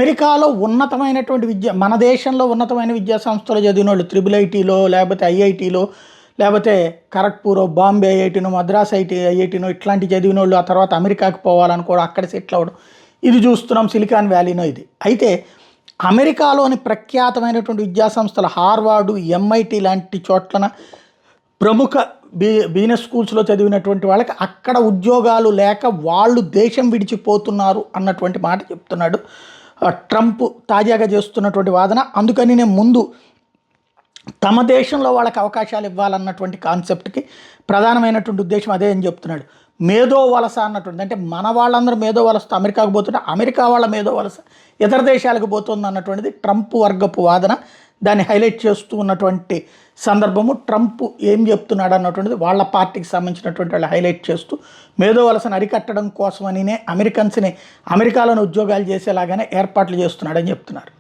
అమెరికాలో ఉన్నతమైనటువంటి విద్య మన దేశంలో ఉన్నతమైన విద్యా సంస్థలు చదివిన వాళ్ళు త్రిబుల్ ఐటీలో లేకపోతే ఐఐటీలో లేకపోతే ఖరగ్పూర్ బాంబే ఐఐటీనో మద్రాస్ ఐఐటీనో ఇట్లాంటి చదివిన వాళ్ళు ఆ తర్వాత అమెరికాకి పోవాలనుకోవడం అక్కడ సెటిల్ అవ్వడం ఇది చూస్తున్నాం సిలికాన్ వ్యాలీనో ఇది. అయితే అమెరికాలోని ప్రఖ్యాతమైనటువంటి విద్యా సంస్థలు హార్వర్డ్ ఎంఐటి లాంటి చోట్లన ప్రముఖ బిజినెస్ స్కూల్స్లో చదివినటువంటి వాళ్ళకి అక్కడ ఉద్యోగాలు లేక వాళ్ళు దేశం విడిచిపోతున్నారు అన్నటువంటి మాట చెప్తున్నాడు ట్రంప్ తాజాగా చేస్తున్నటువంటి వాదన. అందుకని నేను ముందు తమ దేశంలో వాళ్ళకి అవకాశాలు ఇవ్వాలన్నటువంటి కాన్సెప్ట్కి ప్రధానమైనటువంటి ఉద్దేశం అదే అని చెప్తున్నాడు. మేధో వలస అన్నటువంటి అంటే మన వాళ్ళందరూ మేధో వలసతో అమెరికాకు పోతుంటే అమెరికా వాళ్ళ మేధో వలస ఇతర దేశాలకు పోతుంది అన్నటువంటిది ట్రంప్ వర్గపు వాదన. దాన్ని హైలైట్ చేస్తూ ఉన్నటువంటి సందర్భము ట్రంప్ ఏం చెప్తున్నాడు అన్నటువంటిది వాళ్ళ పార్టీకి సంబంధించినటువంటి వాళ్ళు హైలైట్ చేస్తూ మేధో వలసను అరికట్టడం కోసమనినే అమెరికన్స్ని అమెరికాలోని ఉద్యోగాలు చేసేలాగానే ఏర్పాట్లు చేస్తున్నాడని చెప్తున్నారు.